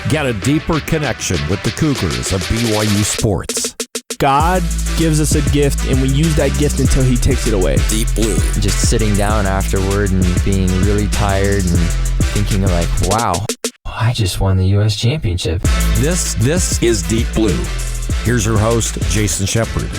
Get a deeper connection with the Cougars of BYU sports. God gives us a gift, and we use that gift until he takes it away. Deep Blue. Just sitting down afterward and being really tired and thinking like, wow, I just won the U.S. championship. This is Deep Blue. Here's your host, Jason Shepard.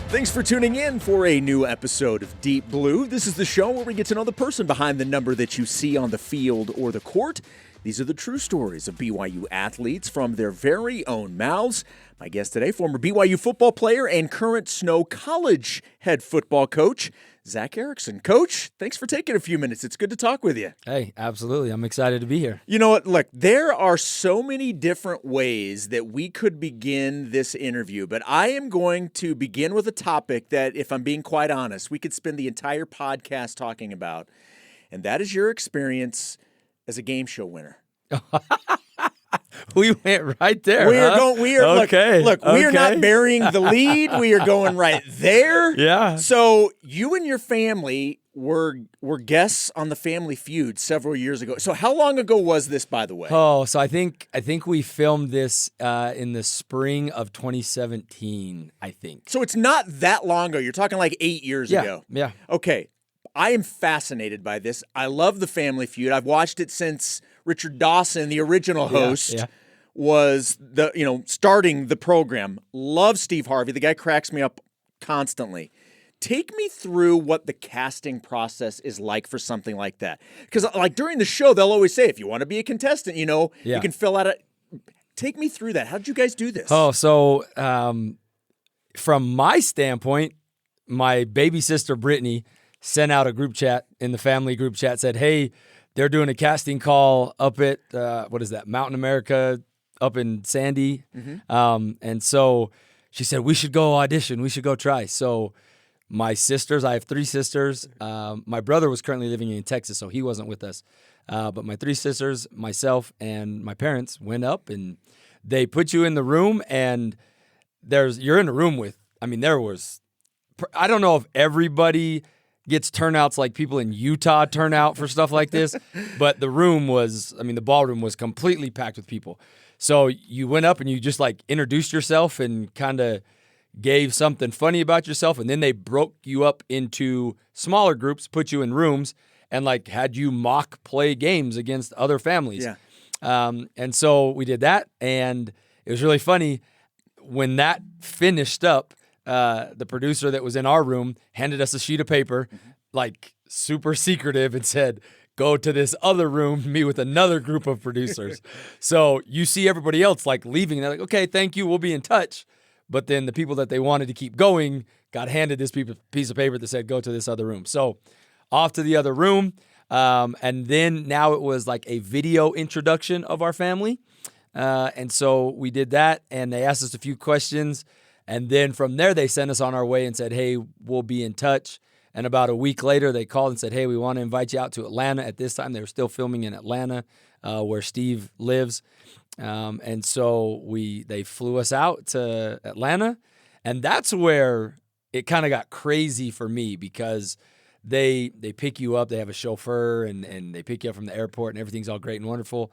Thanks for tuning in for a new episode of Deep Blue. This is the show where we get to know the person behind the number that you see on the field or the court. These are the true stories of BYU athletes from their very own mouths. My guest today, former BYU football player and current Snow College head football coach, Zac Erekson. Coach, thanks for taking a few minutes. It's good to talk with you. Hey, absolutely. I'm excited to be here. You know what? Look, there are so many different ways that we could begin this interview, but I am going to begin with a topic that, if I'm being quite honest, we could spend the entire podcast talking about, and that is your experience as a game show winner. We went right there. We are going. We are okay. Look, we are not burying the lead. We are going right there. Yeah. So you and your family were guests on the Family Feud several years ago. So how long ago was this, by the way? Oh, so I think we filmed this in the spring of 2017. I think. So it's not that long ago. You're talking like 8 years ago. Yeah. Okay. I am fascinated by this. I love the Family Feud. I've watched it since Richard Dawson, the original host, was starting the program. Love Steve Harvey. The guy cracks me up constantly. Take me through what the casting process is like for something like that. Because like during the show, they'll always say, if you want to be a contestant, you can fill out Take me through that. How did you guys do this? Oh, so from my standpoint, my baby sister Brittany sent out a group chat in the family group chat, said, hey, they're doing a casting call up at, Mountain America up in Sandy. Mm-hmm. And so she said, we should go audition. We should go try. So my sisters, I have three sisters. My brother was currently living in Texas, so he wasn't with us. But my three sisters, myself, and my parents went up, and they put you in the room, and you're in a room with, there was, I don't know if everybody gets turnouts like people in Utah turn out for stuff like this, but the room was, the ballroom was completely packed with people. So you went up and you just like introduced yourself and kind of gave something funny about yourself, and then they broke you up into smaller groups, put you in rooms, and like had you mock play games against other families. Yeah. And so we did that, and it was really funny. When that finished up, the producer that was in our room handed us a sheet of paper, like super secretive, and said, go to this other room, meet with another group of producers. So you see everybody else like leaving, and they're like, okay, thank you, we'll be in touch. But then the people that they wanted to keep going got handed this piece of paper that said, go to this other room. So off to the other room. And then now it was like a video introduction of our family. And so we did that, and they asked us a few questions. And then from there, they sent us on our way and said, hey, we'll be in touch. And about a week later, they called and said, hey, we want to invite you out to Atlanta. At this time, they were still filming in Atlanta, where Steve lives. And so they flew us out to Atlanta. And that's where it kind of got crazy for me, because they pick you up. They have a chauffeur, and they pick you up from the airport, and everything's all great and wonderful.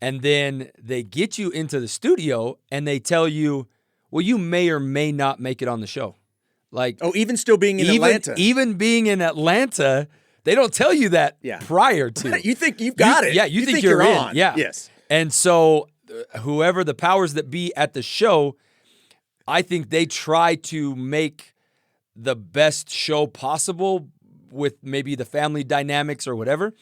And then they get you into the studio, and they tell you, well, you may or may not make it on the show. Like, even still being in Atlanta. Even being in Atlanta, they don't tell you that prior to. You think you've got it. Yeah, you think you're in. on. Yeah. Yes. And so whoever the powers that be at the show, I think they try to make the best show possible with maybe the family dynamics or whatever.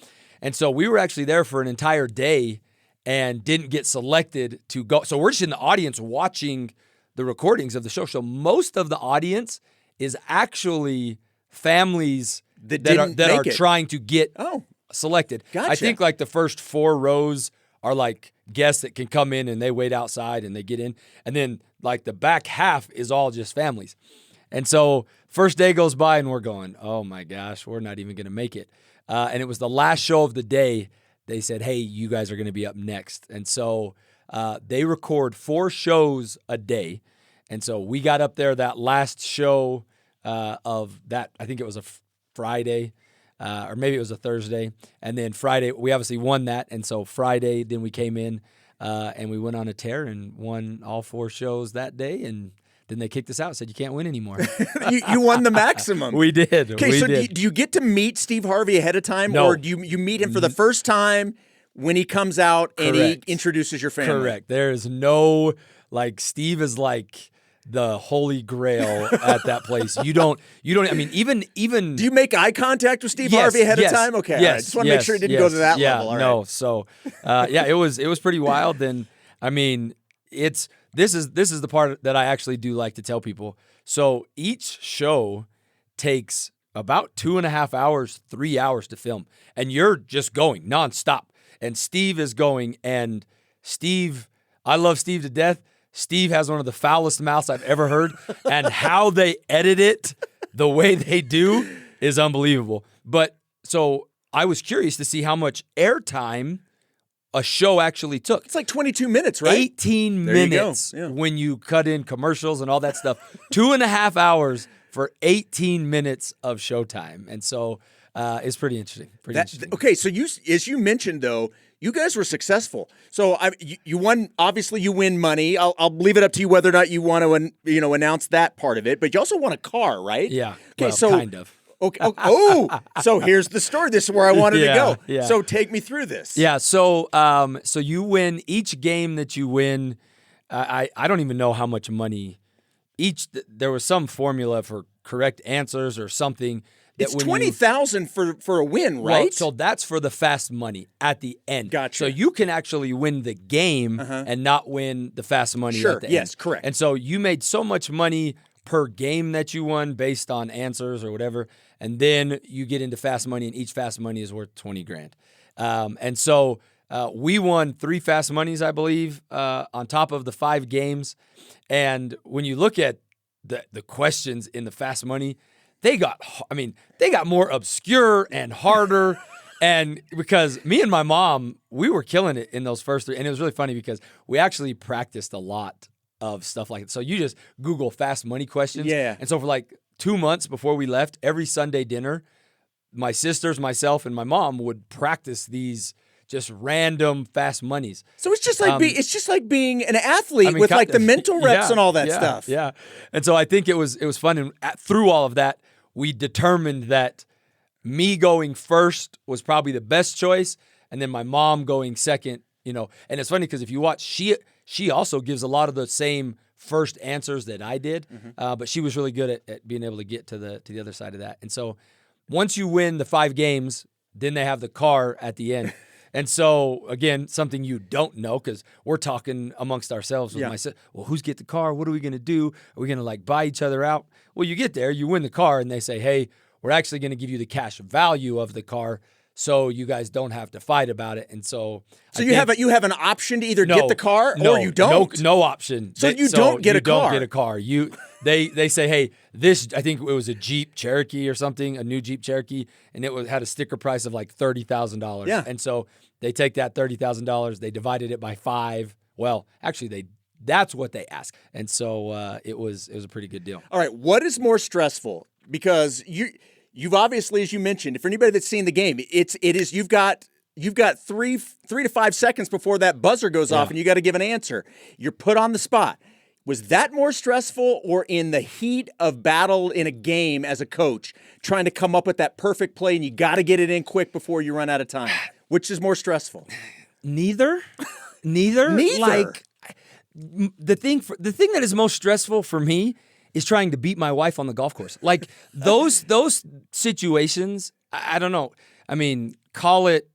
And so we were actually there for an entire day and didn't get selected to go. So we're just in the audience watching the recordings of the show. So most of the audience is actually families that are trying to get selected. Gotcha. I think like the first 4 rows are like guests that can come in and they wait outside and they get in. And then like the back half is all just families. And so first day goes by and we're going, oh my gosh, we're not even going to make it. And it was the last show of the day. They said, hey, you guys are going to be up next. And so they record 4 shows a day. And so we got up there that last show of that, I think it was a Friday. or maybe it was a Thursday. And then Friday, we obviously won that. And so Friday, then we came in and we went on a tear and won all 4 shows that day. And then they kicked us out, said you can't win anymore. you won the maximum. We did. Okay, so do you get to meet Steve Harvey ahead of time? No. Or do you meet him for the first time when he comes out and he introduces your family? Correct. There is no, Steve is like the holy grail at that place. You don't, I mean, even. Do you make eye contact with Steve Harvey ahead of time? Okay. Yes. All right. Just want to make sure it didn't go to that level. All right. No. So, it was pretty wild. And I mean, this is the part that I actually do like to tell people. So each show takes about 2.5 hours, 3 hours to film, and you're just going nonstop. And Steve is going, and Steve, I love Steve to death. Steve has one of the foulest mouths I've ever heard, and how they edit it the way they do is unbelievable. But so I was curious to see how much airtime a show actually took. It's like 22 minutes, right? 18 minutes when you cut in commercials and all that stuff. 2.5 hours for 18 minutes of showtime. And so it's pretty interesting. Okay, so as you mentioned, though, you guys were successful. So you won. Obviously, you win money. I'll leave it up to you whether or not you want to announce that part of it. But you also won a car, right? Yeah. Okay, so kind of. Okay. So here's the story. This is where I wanted to go. Yeah. So take me through this. Yeah. So you win each game that you win. I don't even know how much money there was some formula for correct answers or something. It's $20,000 for a win, right? Well, so that's for the fast money at the end. Gotcha. So you can actually win the game and not win the fast money at the end. Yes, correct. And so you made so much money per game that you won based on answers or whatever, and then you get into fast money, and each fast money is worth $20,000. And so we won 3 fast monies, I believe, on top of the 5 games. And when you look at the questions in the fast money, they got more obscure and harder. And because me and my mom, we were killing it in those first 3. And it was really funny because we actually practiced a lot of stuff like that. So you just Google fast money questions. Yeah. And so for 2 months before we left, every Sunday dinner, my sisters, myself, and my mom would practice these just random fast monies. So it's just like being an athlete with the mental reps and all that stuff. Yeah. And so I think it was fun. And through all of that, we determined that me going first was probably the best choice, and then my mom going second. And it's funny because if you watch, she also gives a lot of the same first answers that I did, but she was really good at being able to get to the other side of that. And so once you win the 5 games, then they have the car at the end. And so, again, something you don't know because we're talking amongst ourselves with my sister. Well, who's get the car? What are we going to do? Are we going to buy each other out? Well, you get there, you win the car, and they say, hey, we're actually going to give you the cash value of the car so you guys don't have to fight about it. And so you have an option to either get the car or you don't. No option. So you don't get a car. You don't get a car. They say, hey, this, I think it was a Jeep Cherokee or something, a new Jeep Cherokee, and it had a sticker price of $30,000. Yeah. And so they take that $30,000, they divided it by 5. Well, actually that's what they asked. And so it was a pretty good deal. All right, what is more stressful? Because you've obviously, as you mentioned, for anybody that's seen the game, it is you've got 3 to 5 seconds before that buzzer goes off, and you got to give an answer. You're put on the spot. Was that more stressful, or in the heat of battle in a game as a coach, trying to come up with that perfect play and you got to get it in quick before you run out of time? Which is more stressful? Neither. The thing that is most stressful for me is trying to beat my wife on the golf course. Those situations, I don't know. I mean, call it,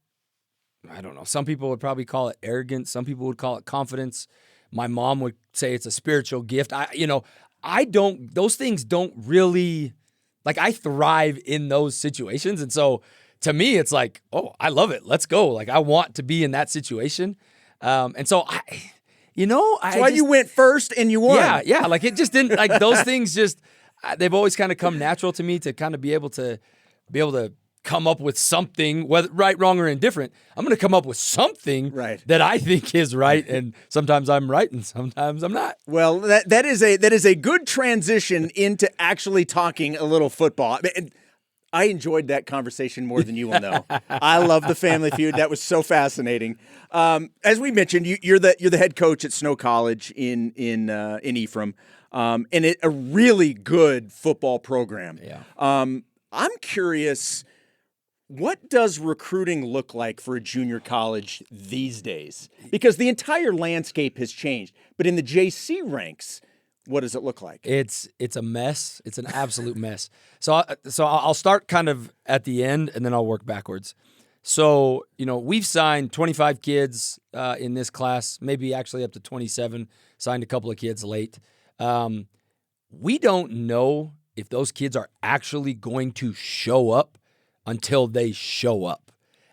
I don't know. Some people would probably call it arrogance. Some people would call it confidence. My mom would say it's a spiritual gift. Those things don't really, I thrive in those situations. And so to me, it's oh, I love it. Let's go. I want to be in that situation. And so that's why you went first and you won. Yeah. It just didn't, those things they've always kind of come natural to me to kind of be able to come up with something, whether right, wrong, or indifferent. I'm going to come up with something that I think is right, and sometimes I'm right, and sometimes I'm not. Well, that is a good transition into actually talking a little football. I enjoyed that conversation more than you will know. I love the Family Feud. That was so fascinating. As we mentioned, you're the head coach at Snow College in Ephraim, and a really good football program. Yeah. I'm curious, what does recruiting look like for a junior college these days? Because the entire landscape has changed. But in the JC ranks, what does it look like? It's a mess. It's an absolute mess. So I'll start kind of at the end, and then I'll work backwards. So, we've signed 25 kids in this class, maybe actually up to 27, signed a couple of kids late. We don't know if those kids are actually going to show up until they show up.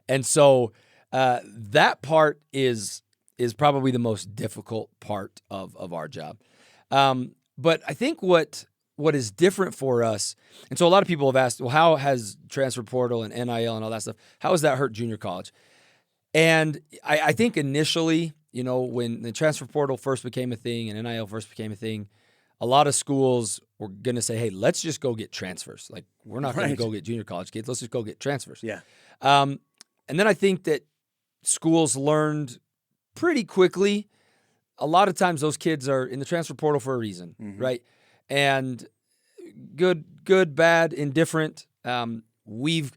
And so that part is probably the most difficult part of our job. But I think what is different for us, and so a lot of people have asked, well, how has transfer portal and NIL and all that stuff, how has that hurt junior college? And I think initially, when the transfer portal first became a thing and NIL first became a thing, a lot of schools were going to say, hey, let's just go get transfers. Like, we're not going to go get junior college kids. Let's just go get transfers. Yeah. And then I think that schools learned pretty quickly, a lot of times those kids are in the transfer portal for a reason, right? And good, bad, indifferent. We've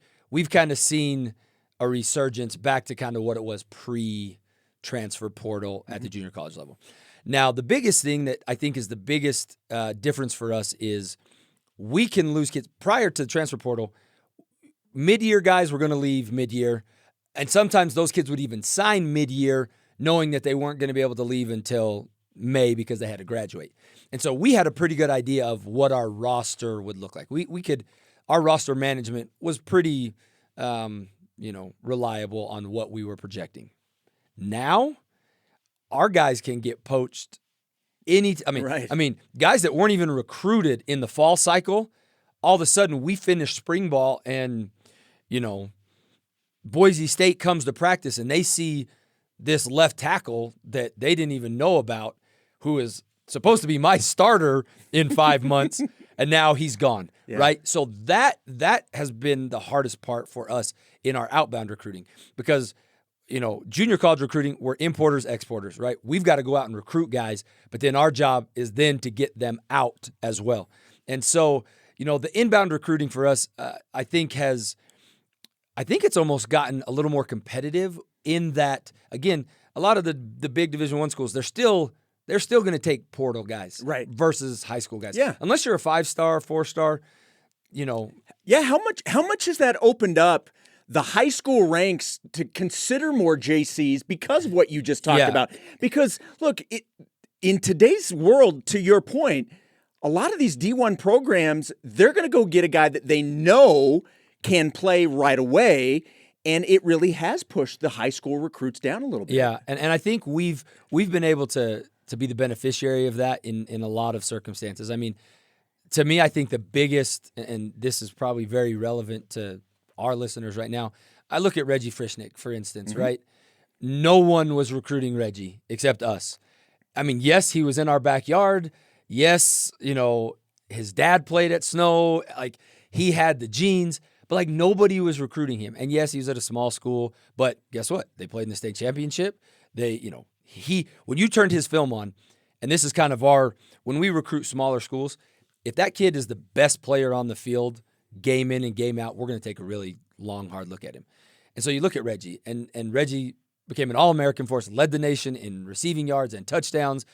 kind of seen a resurgence back to kind of what it was pre-transfer portal at the junior college level. Now, the biggest thing that I think is the biggest difference for us is we can lose kids. Prior to the transfer portal, mid-year guys were going to leave mid-year, and sometimes those kids would even sign mid-year knowing that they weren't going to be able to leave until May because they had to graduate. And so we had a pretty good idea of what our roster would look like. Our roster management was pretty, reliable on what we were projecting. Now, our guys can get poached guys that weren't even recruited in the fall cycle, all of a sudden we finish spring ball and, Boise State comes to practice and they see this left tackle that they didn't even know about, who is supposed to be my starter in 5 months, and now he's gone, right? So that has been the hardest part for us in our outbound recruiting because, junior college recruiting, we're importers, exporters, right? We've got to go out and recruit guys, but then our job is then to get them out as well. And so, the inbound recruiting for us, I think it's almost gotten a little more competitive in that, again, a lot of the big Division I schools, they're still going to take portal guys, right, versus high school guys. Yeah, unless you're a 5-star, 4-star, Yeah, how much has that opened up the high school ranks to consider more JCs because of what you just talked about? Because look, in today's world, to your point, a lot of these D1 programs, they're going to go get a guy that they know can play right away. And it really has pushed the high school recruits down a little bit. Yeah, and I think we've been able to be the beneficiary of that in a lot of circumstances. I mean, to me, I think the biggest, and this is probably very relevant to our listeners right now, I look at Reggie Frischnick, for instance, right? No one was recruiting Reggie except us. I mean, yes, he was in our backyard. Yes, his dad played at Snow. Like, he had the genes. But nobody was recruiting him. And yes, he was at a small school, but guess what? They played in the state championship. When you turned his film on, and this is kind of when we recruit smaller schools, if that kid is the best player on the field, game in and game out, we're going to take a really long, hard look at him. And so you look at Reggie, and Reggie became an All-American for us, led the nation in receiving yards and touchdowns.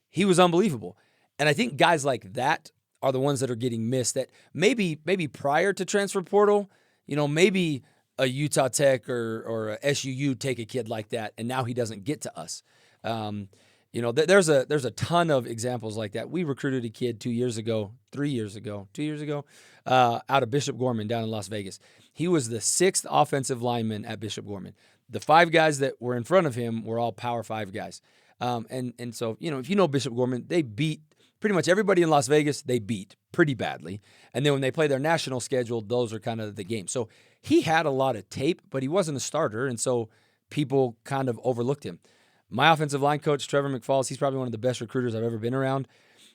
He was unbelievable. And I think guys like that are the ones that are getting missed, that maybe prior to transfer portal, maybe a Utah Tech or a SUU take a kid like that, and now he doesn't get to us. There's a ton of examples like that. We recruited a kid 2 years ago, out of Bishop Gorman down in Las Vegas. He was the 6th offensive lineman at Bishop Gorman. The 5 guys that were in front of him were all Power 5 guys. And so, if you know Bishop Gorman, they beat pretty much everybody in Las Vegas. They beat pretty badly. And then when they play their national schedule, those are kind of the games. So he had a lot of tape, but he wasn't a starter. And so people kind of overlooked him. My offensive line coach, Trevor McFalls, he's probably one of the best recruiters I've ever been around.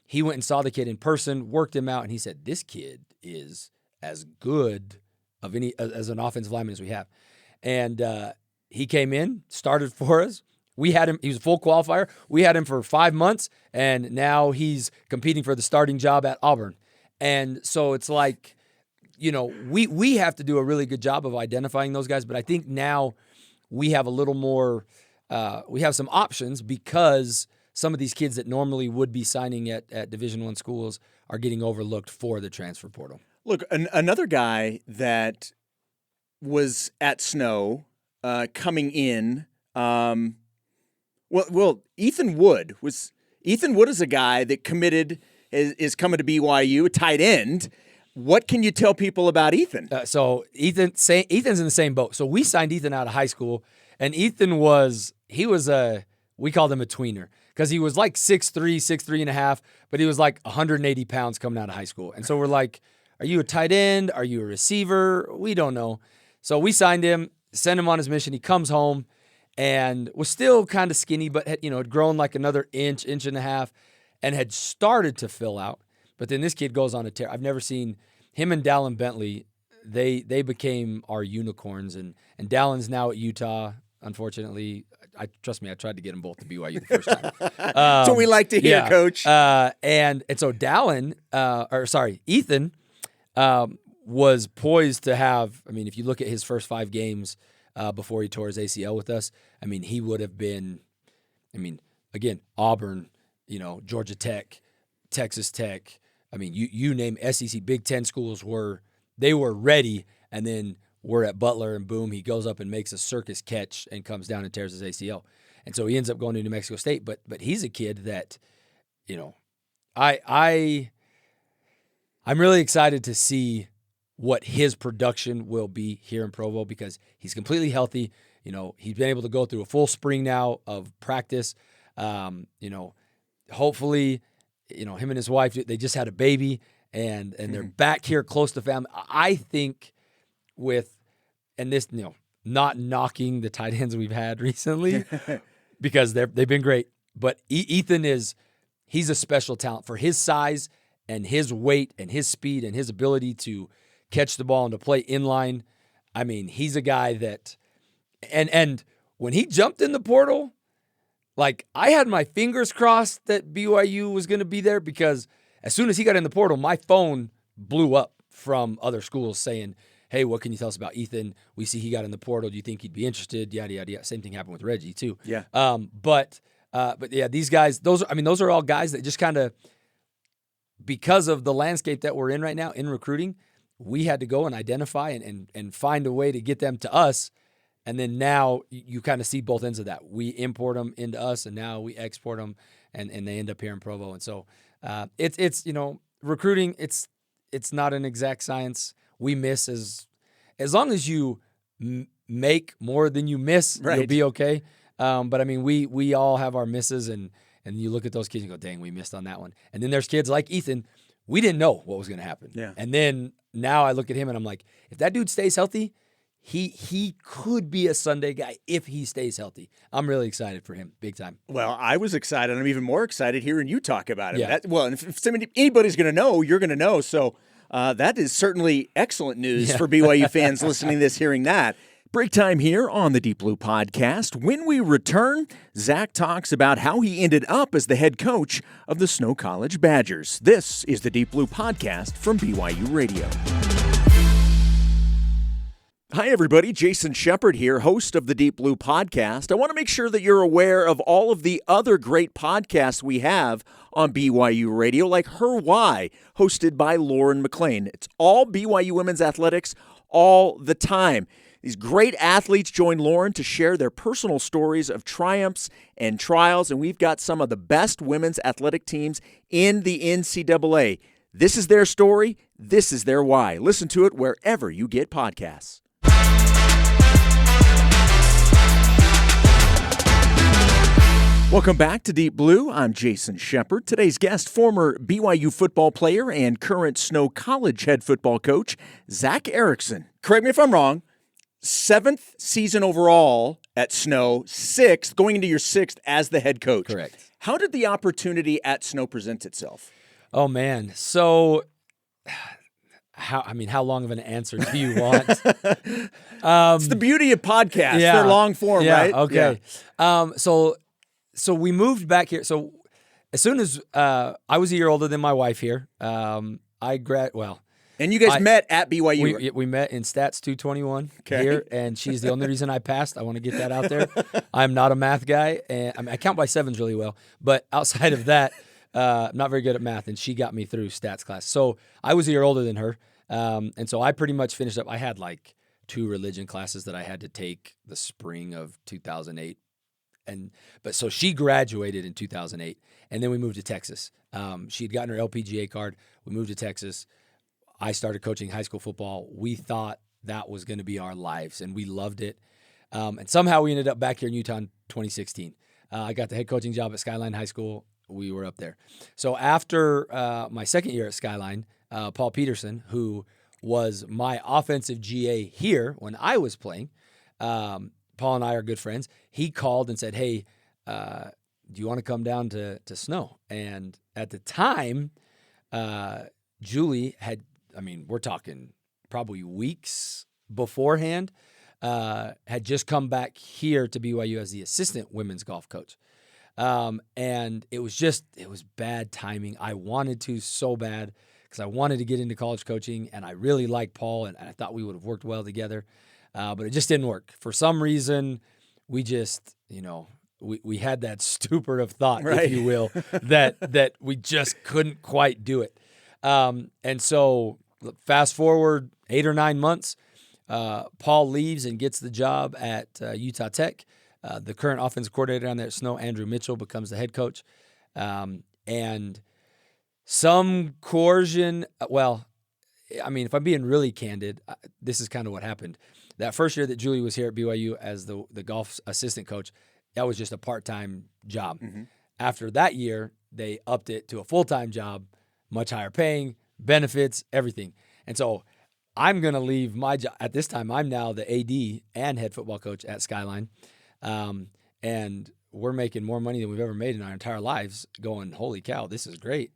He went and saw the kid in person, worked him out, and he said, this kid is as good of any as an offensive lineman as we have. And he came in, started for us. We had him. He was a full qualifier. We had him for 5 months, and now he's competing for the starting job at Auburn. And so it's like, we have to do a really good job of identifying those guys. But I think now we have a little more. We have some options because some of these kids that normally would be signing at Division I schools are getting overlooked for the transfer portal. Look, another guy that was at Snow coming in. Well, Ethan Wood is a guy that committed, is coming to BYU, a tight end. What can you tell people about Ethan? So Ethan's in the same boat. So we signed Ethan out of high school, and Ethan we called him a tweener because he was like 6'3", and a half, but he was like 180 pounds coming out of high school. And so we're like, are you a tight end? Are you a receiver? We don't know. So we signed him, sent him on his mission. He comes home and was still kind of skinny, but had grown like another inch and a half, and had started to fill out. But then this kid goes on a tear. I've never seen him and Dallin Bentley. They became our unicorns, and Dallin's now at Utah. Unfortunately, trust me, I tried to get them both to BYU the first time. That's what we like to hear, Coach. And so Ethan was poised to have. I mean, if you look at his first 5 games before he tore his ACL with us, I mean, he would have been. I mean, again, Auburn, Georgia Tech, Texas Tech. I mean, you name SEC Big Ten schools were ready, and then we're at Butler, and boom, he goes up and makes a circus catch and comes down and tears his ACL. And so he ends up going to New Mexico State. But he's a kid that, I'm really excited to see what his production will be here in Provo because he's completely healthy. He's been able to go through a full spring now of practice. Hopefully, him and his wife, they just had a baby and they're back here close to family. I think not knocking the tight ends we've had recently because they've been great, but Ethan he's a special talent for his size and his weight and his speed and his ability to catch the ball and to play inline. I mean, he's a guy that, and when he jumped in the portal, like I had my fingers crossed that BYU was going to be there because as soon as he got in the portal, my phone blew up from other schools saying, hey, what can you tell us about Ethan? We see he got in the portal. Do you think he'd be interested? Yada, yada, yada. Same thing happened with Reggie too. Yeah. But yeah, these guys, those are all guys that just kind of, because of the landscape that we're in right now in recruiting, we had to go and identify and find a way to get them to us. And then now you kind of see both ends of that. We import them into us, and now we export them, and they end up here in Provo. And so it's recruiting. It's not an exact science. We miss as long as you make more than you miss, right, you'll be okay. But I mean, we all have our misses, and you look at those kids and go, dang, we missed on that one. And then there's kids like Ethan. We didn't know what was going to happen. Yeah. And then now I look at him and I'm like, if that dude stays healthy, he could be a Sunday guy if he stays healthy. I'm really excited for him, big time. Well, I was excited. I'm even more excited hearing you talk about it. Yeah. If anybody's going to know, you're going to know. So that is certainly excellent news for BYU fans listening to this, hearing that. Break time here on the Deep Blue Podcast. When we return, Zac talks about how he ended up as the head coach of the Snow College Badgers. This is the Deep Blue Podcast from BYU Radio. Hi, everybody. Jason Shepard here, host of the Deep Blue Podcast. I want to make sure that you're aware of all of the other great podcasts we have on BYU Radio, like Her Why, hosted by Lauren McLean. It's all BYU women's athletics all the time. These great athletes join Lauren to share their personal stories of triumphs and trials, and we've got some of the best women's athletic teams in the NCAA. This is their story. This is their why. Listen to it wherever you get podcasts. Welcome back to Deep Blue. I'm Jason Shepard. Today's guest, former BYU football player and current Snow College head football coach, Zac Erekson. Correct me if I'm wrong. 7th season overall at Snow, 6th, going into your 6th as the head coach. Correct. How did the opportunity at Snow present itself? Oh, man. So how long of an answer do you want? It's the beauty of podcasts. They're long form, right? Okay. Yeah. So we moved back here. So as soon as I was a year older than my wife here, and you guys met at BYU. We met in Stats 221 here, and she's the only reason I passed. I want to get that out there. I'm not a math guy, and I count by sevens really well, but outside of that, I'm not very good at math, and she got me through stats class. So I was a year older than her, and so I pretty much finished up. I had like 2 religion classes that I had to take the spring of 2008. But so she graduated in 2008, and then we moved to Texas. She had gotten her LPGA card. We moved to Texas. I started coaching high school football. We thought that was going to be our lives, and we loved it. And somehow we ended up back here in Utah in 2016. I got the head coaching job at Skyline High School. We were up there. So after my second year at Skyline, Paul Peterson, who was my offensive GA here when I was playing, Paul and I are good friends. He called and said, hey, do you want to come down to Snow? And at the time, Julie had, we're talking probably weeks beforehand, had just come back here to BYU as the assistant women's golf coach. And it was bad timing. I wanted to so bad because I wanted to get into college coaching, and I really liked Paul, and I thought we would have worked well together. But it just didn't work. For some reason, we just, we had that stupor of thought, right, if you will, that we just couldn't quite do it. And so fast forward 8 or 9 months, Paul leaves and gets the job at Utah Tech. The current offensive coordinator down there at Snow, Andrew Mitchell, becomes the head coach. And some coercion, if I'm being really candid, this is kind of what happened. That first year that Julie was here at BYU as the golf assistant coach, that was just a part-time job. Mm-hmm. After that year, they upped it to a full-time job, much higher paying, benefits, everything. And so I'm going to leave my job. At this time, I'm now the AD and head football coach at Skyline. And we're making more money than we've ever made in our entire lives, going, holy cow, this is great.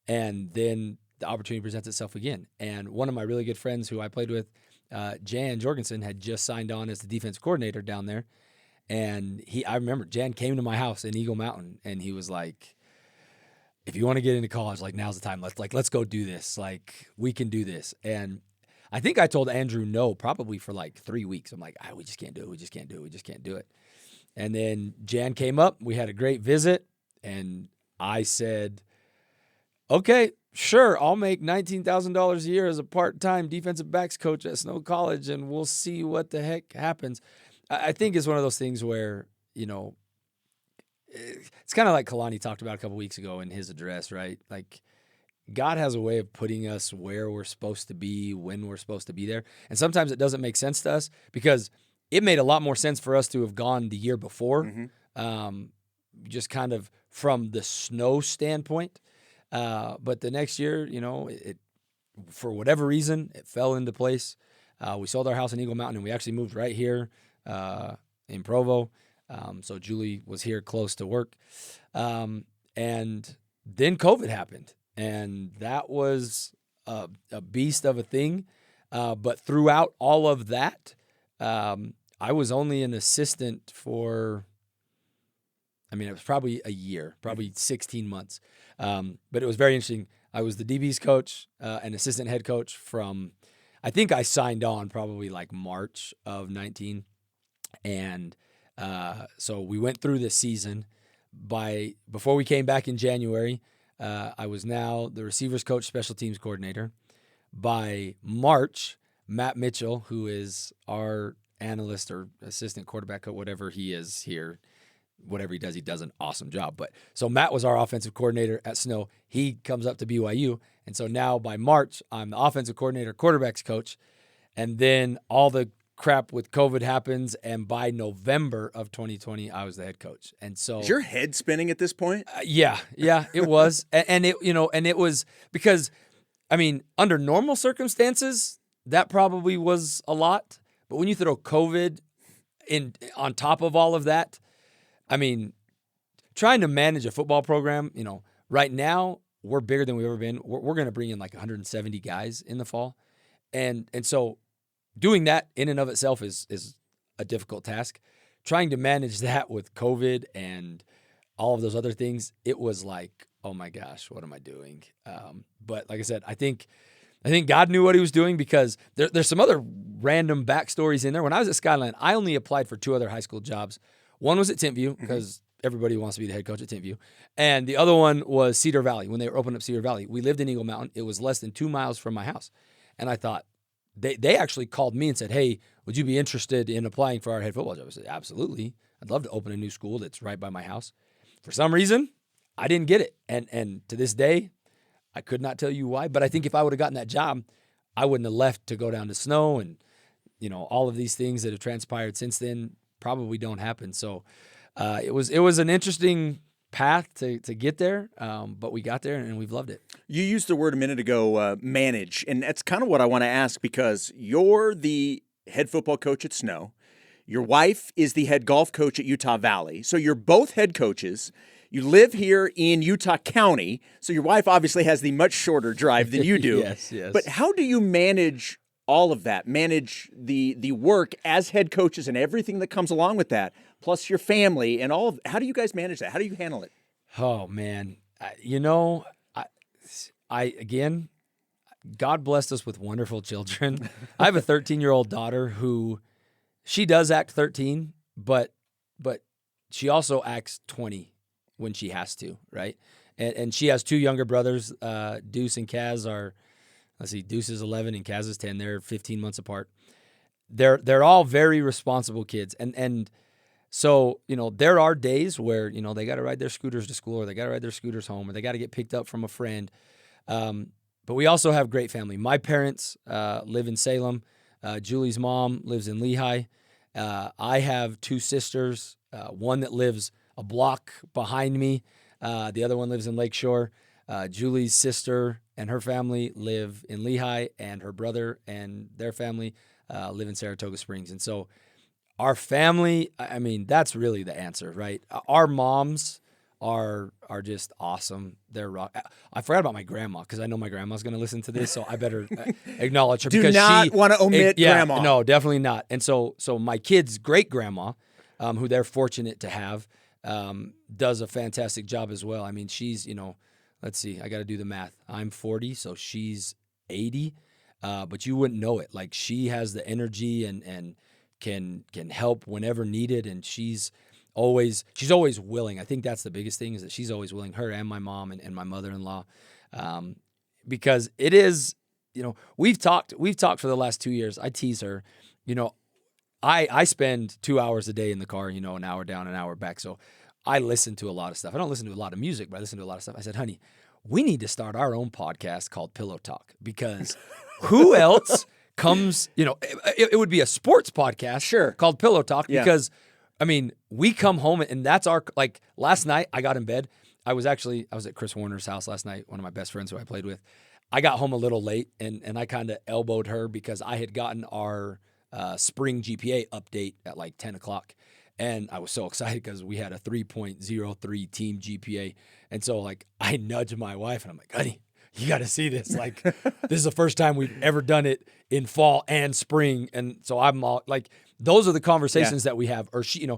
And then the opportunity presents itself again. And one of my really good friends who I played with, Jan Jorgensen, had just signed on as the defense coordinator down there. And I remember Jan came to my house in Eagle Mountain, and he was like, if you want to get into college, like, now's the time. Let's go do this. Like, we can do this. And I think I told Andrew no probably for like 3 weeks. I'm like, we just can't do it. We just can't do it. We just can't do it. And then Jan came up. We had a great visit. And I said, okay, sure, I'll make $19,000 a year as a part-time defensive backs coach at Snow College, and we'll see what the heck happens. I think it's one of those things where, it's kind of like Kalani talked about a couple weeks ago in his address, right? Like, God has a way of putting us where we're supposed to be, when we're supposed to be there. And sometimes it doesn't make sense to us, because it made a lot more sense for us to have gone the year before, just kind of from the Snow standpoint. But the next year, it for whatever reason, it fell into place. We sold our house in Eagle Mountain, and we actually moved right here in Provo. So Julie was here close to work. And then COVID happened, and that was a beast of a thing. But throughout all of that, I was only an assistant for, it was probably a year, probably 16 months. But it was very interesting. I was the DB's coach, and assistant head coach from, I think I signed on probably like March of 19. And so we went through this season. Before we came back in January, I was now the receivers coach, special teams coordinator. By March, Matt Mitchell, who is our analyst or assistant quarterback coach, whatever he is here, whatever he does an awesome job. But so Matt was our offensive coordinator at Snow. He comes up to BYU. And so now by March, I'm the offensive coordinator, quarterbacks coach. And then all the crap with COVID happens. And by November of 2020, I was the head coach. And so is your head spinning at this point? Yeah, it was. and it was because, under normal circumstances, that probably was a lot. But when you throw COVID on top of all of that, trying to manage a football program, right now, we're bigger than we've ever been. We're going to bring in like 170 guys in the fall. And so doing that in and of itself is a difficult task. Trying to manage that with COVID and all of those other things, it was like, oh my gosh, what am I doing? But like I said, I think God knew what he was doing, because there's some other random backstories in there. When I was at Skyline, I only applied for 2 other high school jobs. One was at Tentview, because everybody wants to be the head coach at Tentview. And the other one was Cedar Valley, when they were opening up Cedar Valley. We lived in Eagle Mountain. It was less than 2 miles from my house. And I thought, they actually called me and said, hey, would you be interested in applying for our head football job? I said, absolutely. I'd love to open a new school that's right by my house. For some reason, I didn't get it. And to this day, I could not tell you why. But I think if I would have gotten that job, I wouldn't have left to go down to snow. And, all of these things that have transpired since then probably don't happen. So it was an interesting path to get there, but we got there and we've loved it. You used the word a minute ago, manage, and that's kind of what I want to ask, because you're the head football coach at Snow. Your wife is the head golf coach at Utah Valley. So you're both head coaches. You live here in Utah County, so your wife obviously has the much shorter drive than you do. Yes. But how do you manage all of that, manage the work as head coaches and everything that comes along with that, plus your family and all of, how do you guys manage that? How do you handle it? Oh man, again, God blessed us with wonderful children. I have a 13-year-old daughter who, she does act 13, but she also acts 20 when she has to, right? And she has 2 younger brothers, Deuce and Kaz are, Deuce is 11 and Kaz is 10. They're 15 months apart. They're all very responsible kids. And so, there are days where, they got to ride their scooters to school, or they got to ride their scooters home, or they got to get picked up from a friend. But we also have great family. My parents live in Salem. Julie's mom lives in Lehigh. I have 2 sisters, one that lives a block behind me. The other one lives in Lakeshore. Julie's sister and her family live in Lehigh, and her brother and their family live in Saratoga Springs. And so our family, that's really the answer, right? Our moms are just awesome. They're rock. I forgot about my grandma, because I know my grandma's going to listen to this, so I better acknowledge her. Do not want to omit grandma. No, definitely not. And so my kids' great grandma, who they're fortunate to have, does a fantastic job as well. She's, let's see, I got to do the math. I'm 40, so she's 80, but you wouldn't know it. Like, she has the energy and can help whenever needed, and she's always willing. I think that's the biggest thing, is that she's always willing, her and my mom and my mother-in-law, because it is, we've talked for the last 2 years. I tease her, I spend 2 hours a day in the car, an hour down, an hour back. So I listen to a lot of stuff. I don't listen to a lot of music, but I listen to a lot of stuff. I said, honey, we need to start our own podcast called Pillow Talk, because who else comes, it would be a sports podcast called Pillow Talk, because we come home and that's our, like, last night I got in bed. I was at Chris Warner's house last night, one of my best friends who I played with. I got home a little late and I kind of elbowed her, because I had gotten our spring GPA update at like 10 o'clock. And I was so excited because we had a 3.03 team GPA. And so, like, I nudged my wife and I'm like, honey, you got to see this. Like, this is the first time we've ever done it in fall and spring. And so I'm all like, those are the conversations that we have. Or she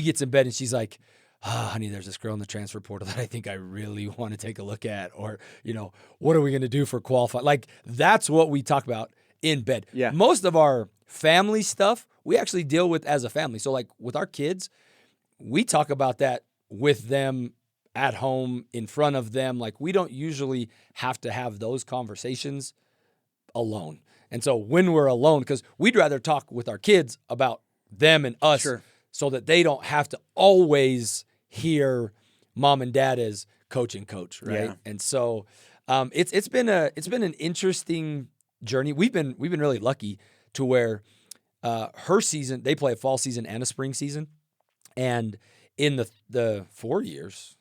gets in bed and she's like, honey, there's this girl in the transfer portal that I think I really want to take a look at. Or, what are we going to do for qualify? Like, that's what we talk about in bed. Yeah. Most of our family stuff we actually deal with as a family. So, like, with our kids, we talk about that with them at home, in front of them. Like, we don't usually have to have those conversations alone. And so when we're alone, because we'd rather talk with our kids about them and us, so that they don't have to always hear mom and dad as coach and coach, right? Yeah. And so it's been an interesting journey. We've been really lucky to where her season, they play a fall season and a spring season. And in the 4 years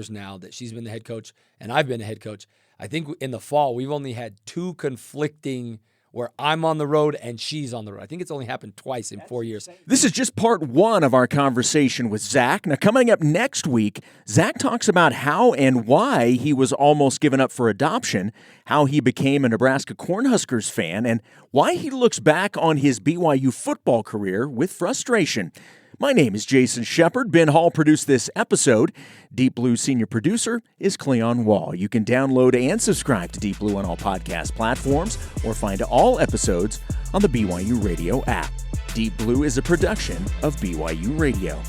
now that she's been the head coach and I've been the head coach, I think in the fall we've only had 2 conflicting where I'm on the road and she's on the road. I think it's only happened twice in 4 years. This is just part one of our conversation with Zac. Now, coming up next week, Zac talks about how and why he was almost given up for adoption, how he became a Nebraska Cornhuskers fan, and why he looks back on his BYU football career with frustration. My name is Jason Shepard. Ben Hall produced this episode. Deep Blue senior producer is Cleon Wall. You can download and subscribe to Deep Blue on all podcast platforms or find all episodes on the BYU Radio app. Deep Blue is a production of BYU Radio.